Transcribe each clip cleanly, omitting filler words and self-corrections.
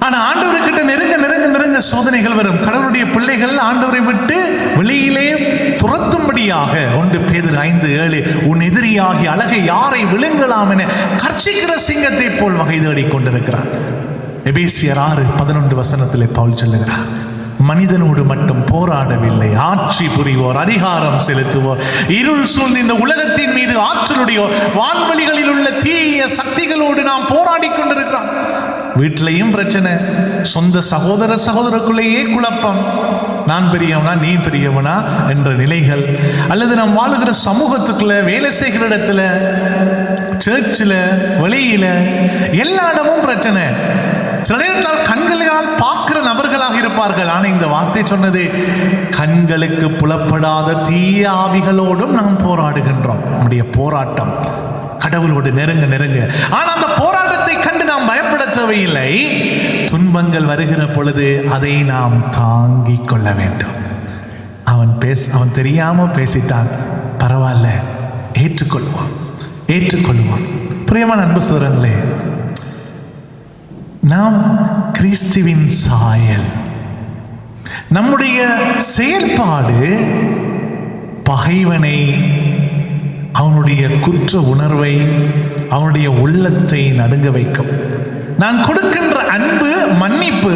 ஆனா ஆண்டவர்கிட்ட நெருங்க நெருங்க நெருங்க சோதனைகள் வரும். கடவுளுடைய பிள்ளைகள் ஆண்டவரை விட்டு வெளியிலே துரத்தும்படியாக 1 பேதுரு 5:7 உன் எதிரியாகி அழகை யாரை விழுங்கலாம் என கர்ச்சிக்கிற சிங்கத்தை போல் வகை தேடிக் கொண்டிருக்கிறார். எபேசியர் 6:11 பவுல் சொல்லுகிறார், மனிதனோடு மட்டும் போராடவில்லை, ஆட்சி புரிவோர், அதிகாரம் செலுத்துவோர், இருள் சூழ்ந்த இந்த உலகத்தின் மீது ஆற்றலுடையோர், வான்வெளிகளில் உள்ள தீய சக்திகளோடு நாம் போராடி கொண்டிருக்கிறோம். வீட்டிலையும் பிரச்சனை, சொந்த சகோதரருக்குள்ளேயே குழப்பம், நான் பெரியவனா நீ பெரியவனா என்ற நிலைகள், அல்லது நாம் வாழுகிற சமூகத்துக்குள்ள, வேலை செய்கிற இடத்துல, சர்ச்சில், வெளியில, எல்லா இடமும் பிரச்சனை. சில நேரத்தால் கண்களால் பார்க்கிற நபர்களாக இருப்பார்கள். ஆனால் இந்த வார்த்தை சொன்னது, கண்களுக்கு புலப்படாத தீய ஆவிகளோடும் நாம் போராடுகின்றோம். நம்முடைய போராட்டம் கடவுளோடு நெருங்க நெருங்க. ஆனால் அந்த போராட்டத்தை கண்டு நாம் பயப்பட தேவையில்லை. துன்பங்கள் வருகிற பொழுது அதை நாம் தாங்கிக் கொள்ள வேண்டும். அவன் தெரியாம பேசிட்டான், பரவாயில்ல, ஏற்றுக்கொள்வோம். பிரியமான அன்பு சகோதரர்களே, நாம் கிறிஸ்துவின் சாயல். நம்முடைய செயல்பாடு பகைவனை, அவனுடைய குற்ற உணர்வை, அவனுடைய உள்ளத்தை நடுங்க வைக்கும். நான் கொடுக்கின்ற அன்பு, மன்னிப்பு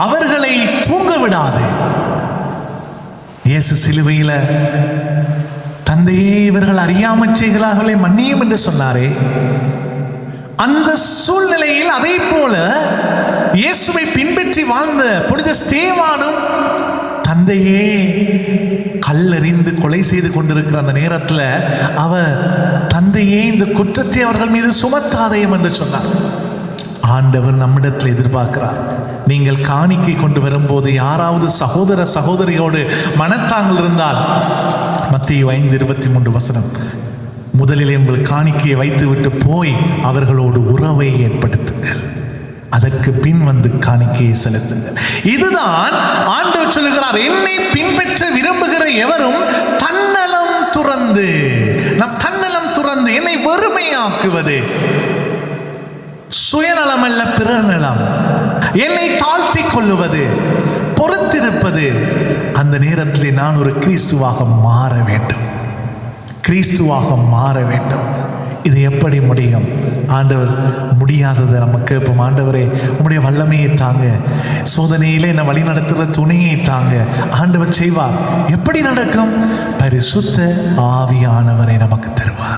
அவர்களை தூங்க விடாது. இயேசு சிலுவையில தந்தையே இவர்கள் அறியாமல் செய்கிறார்களே மன்னியும் என்று சொன்னாரே, அந்த சூழ்நிலையில் அதை போல இயேசுவை பின்பற்றி வாழ்ந்த புனித ஸ்தேவானும் தந்தையே கல்லெறிந்து கொலை செய்து கொண்டிருக்கிற அந்த நேரத்தில் அவர் தந்தையே இந்த குற்றத்தை அவர்கள் மீது சுமத்தாதேயும் என்று சொன்னார். ஆண்டவர் நம்மிடத்தில் எதிர்பார்க்கிறார், நீங்கள் காணிக்கை கொண்டு வரும்போது யாராவது சகோதரியோடு மனத்தாங்கள் இருந்தால், மத்தேயு 5:23 முதலில் உங்கள் காணிக்கையை வைத்துவிட்டு போய் அவர்களோடு உறவை ஏற்படுத்துங்கள், அதற்கு பின் வந்து காணிக்கையை செலுத்துங்கள். இதுதான் ஆண்டவர் சொல்லுகிறார், என்னை பின்பற்ற விரும்புகிற எவரும் தன்னலம் துறந்து என்னை வெறுமையாக்குவது, சுயநலம் அல்ல பிறர் நலம், என்னை தாழ்த்தி கொள்ளுவது, பொறுத்திருப்பது. அந்த நேரத்தில் நான் ஒரு கிறிஸ்துவாக மாற வேண்டும். இது எப்படி முடியும்? ஆண்டவர் முடியாததை நம்ம கேட்போம். ஆண்டவரே உம்முடைய வல்லமையை தாங்க, சோதனையிலே என்னை வழி நடத்துகிற துணையை தாங்க. ஆண்டவர் செய்வார். எப்படி நடக்கும்? பரிசுத்த ஆவியானவரை நமக்கு தருவார்.